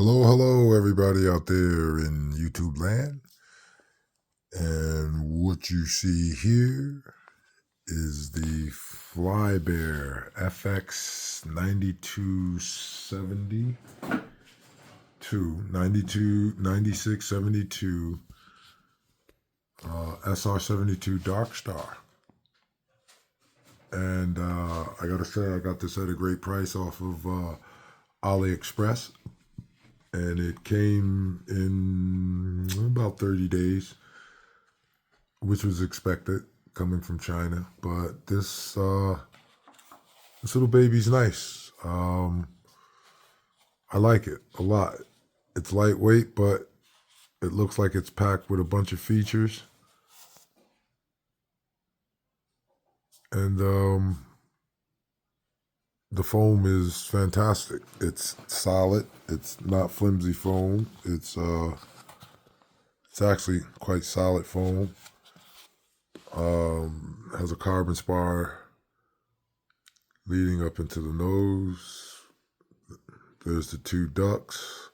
Hello, everybody out there in YouTube land. And what you see here is the FlyBear Fx9672, 9672 SR72 Darkstar. And I gotta say, I got this at a great price off of AliExpress. And it came in about 30 days, which was expected coming from China. But this little baby's nice. I like it a lot. It's lightweight, but it looks like it's packed with a bunch of features. And the foam is fantastic. It's solid. It's not flimsy foam. It's actually quite solid foam. Has a carbon spar leading up into the nose. There's the two ducts.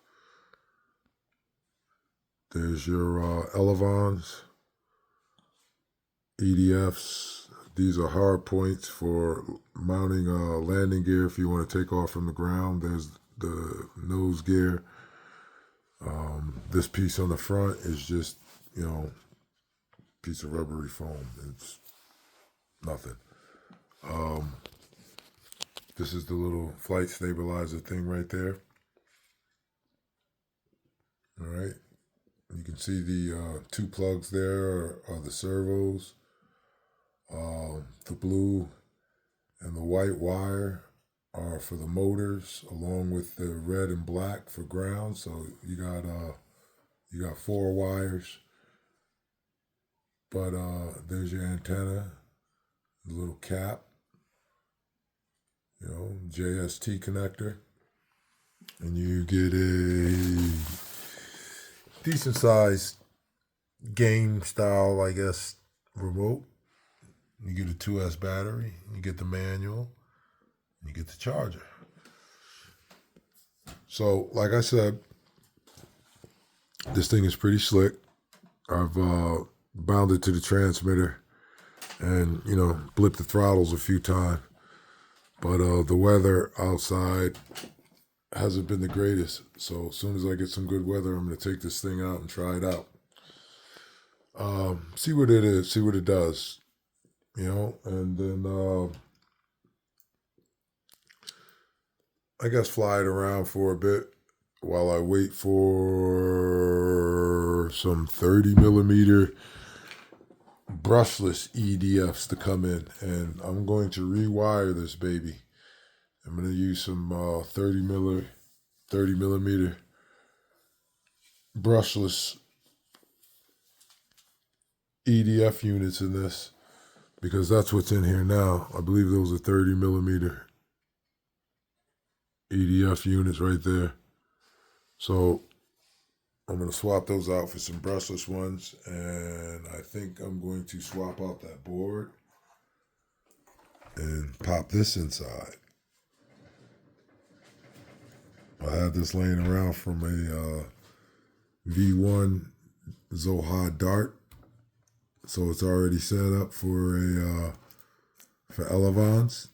There's your elevons, EDFs. These are hard points for mounting landing gear if you want to take off from the ground. There's the nose gear. This piece on the front is just, piece of rubbery foam. It's nothing. This is the little flight stabilizer thing right there. All right. You can see the two plugs there are the servos. The blue and the white wire are for the motors, along with the red and black for ground. So you got 4 wires. But there's your antenna, the little cap, JST connector, and you get a decent sized game style, I guess, remote. You get a 2S battery, you get the manual, you get the charger. So, like I said, this thing is pretty slick. I've bound it to the transmitter and, blipped the throttles a few times. But the weather outside hasn't been the greatest. So as soon as I get some good weather, I'm going to take this thing out and try it out. See what it is, see what it does. And then I guess fly it around for a bit while I wait for some 30 millimeter brushless EDFs to come in. And I'm going to rewire this baby. I'm going to use some 30 millimeter brushless EDF units in this, because that's what's in here now. I believe those are 30 millimeter EDF units right there. So I'm going to swap those out for some brushless ones, and I think I'm going to swap out that board and pop this inside. I had this laying around from a V1 Zohar Dart. So it's already set up for elevons.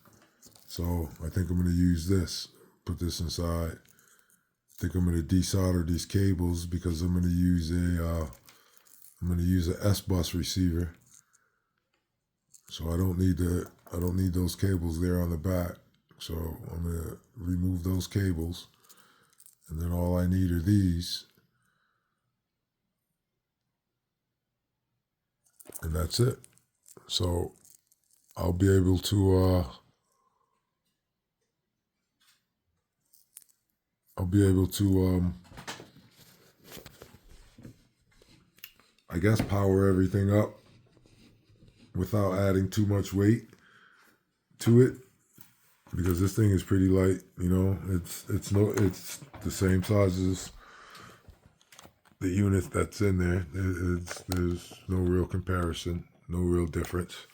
So I think I'm going to use this. Put this inside. I think I'm going to desolder these cables because I'm going to use a S-bus receiver. So I don't need those cables there on the back. So I'm going to remove those cables, and then all I need are these. And that's it. So I'll be able to I guess power everything up without adding too much weight to it, because this thing is pretty light. It's the same size as the unit that's in there. There's no real comparison, no real difference.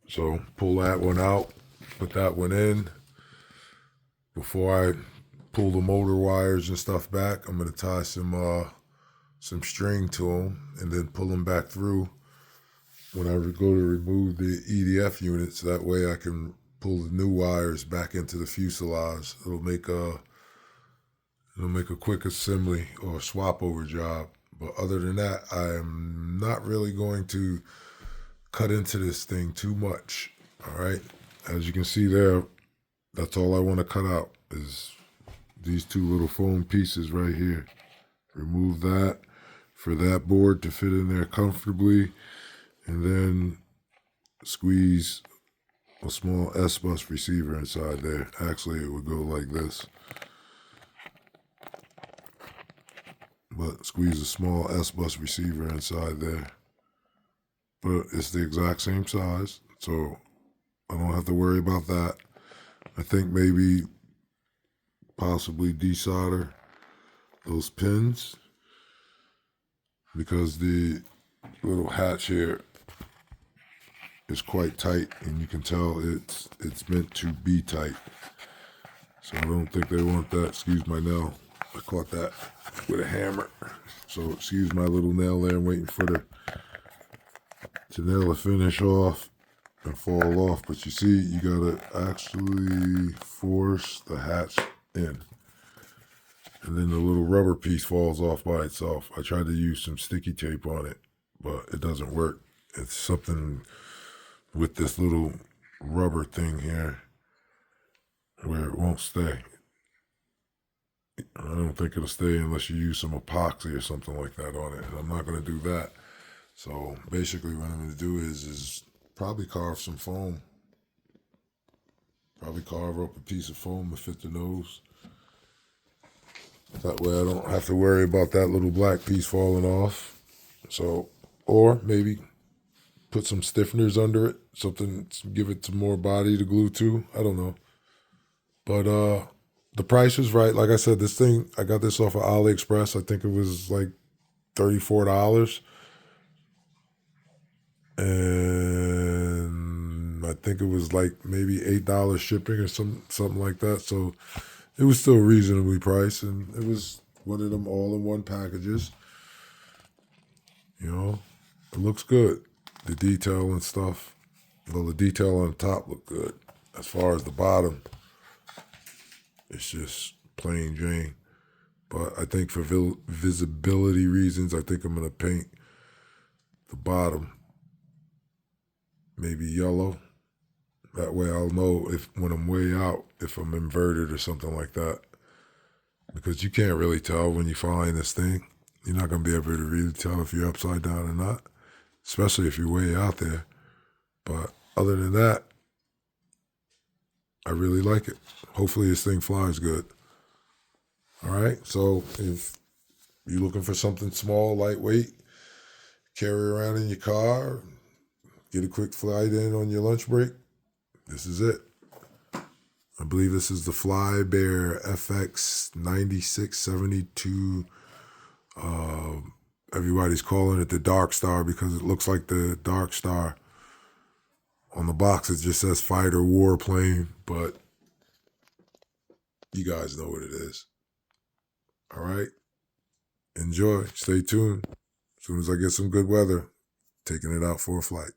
So pull that one out, put that one in before I pull the motor wires and stuff back. I'm going to tie some string to them and then pull them back through when I go to remove the EDF units. That way I can pull the new wires back into the fuselage. It'll make a quick assembly or swap over job. But other than that, I am not really going to cut into this thing too much. All right. As you can see there, that's all I want to cut out is these two little foam pieces right here. Remove that for that board to fit in there comfortably, and then squeeze a small S-bus receiver inside there. Actually, it would go like this, but squeeze a small S-bus receiver inside there. But it's the exact same size, so I don't have to worry about that. I think maybe possibly desolder those pins, because the little hatch here is quite tight, and you can tell it's meant to be tight. So I don't think they want that. Excuse my nail. I caught that with a hammer. So excuse my little nail there. I'm waiting for to nail the finish off and fall off. But you see, you gotta actually force the hatch in, and then the little rubber piece falls off by itself. I tried to use some sticky tape on it, but it doesn't work. It's something with this little rubber thing here where it won't stay. I don't think it'll stay unless you use some epoxy or something like that on it, and I'm not going to do that. So basically what I'm going to do is probably carve some foam. Probably carve up a piece of foam to fit the nose. That way I don't have to worry about that little black piece falling off. So, or maybe put some stiffeners under it, something to give it some more body to glue to. I don't know. But the price was right. Like I said, this thing, I got this off of AliExpress. I think it was like $34. And I think it was like maybe $8 shipping or something like that. So it was still reasonably priced, and it was one of them all-in-one packages. You know, it looks good. The detail and stuff. Well, the detail on the top looked good. As far as the bottom, it's just plain Jane. But I think for visibility reasons, I think I'm going to paint the bottom maybe yellow. That way I'll know if when I'm way out, if I'm inverted or something like that. Because you can't really tell when you're flying this thing. You're not going to be able to really tell if you're upside down or not, especially if you're way out there. But other than that, I really like it. Hopefully this thing flies good. All right, so if you're looking for something small, lightweight, carry around in your car, get a quick flight in on your lunch break, this is it. I believe this is the FlyBear Fx9672. Everybody's calling it the Darkstar because it looks like the Darkstar. On the box, it just says fighter warplane, but you guys know what it is. All right? Enjoy. Stay tuned. As soon as I get some good weather, taking it out for a flight.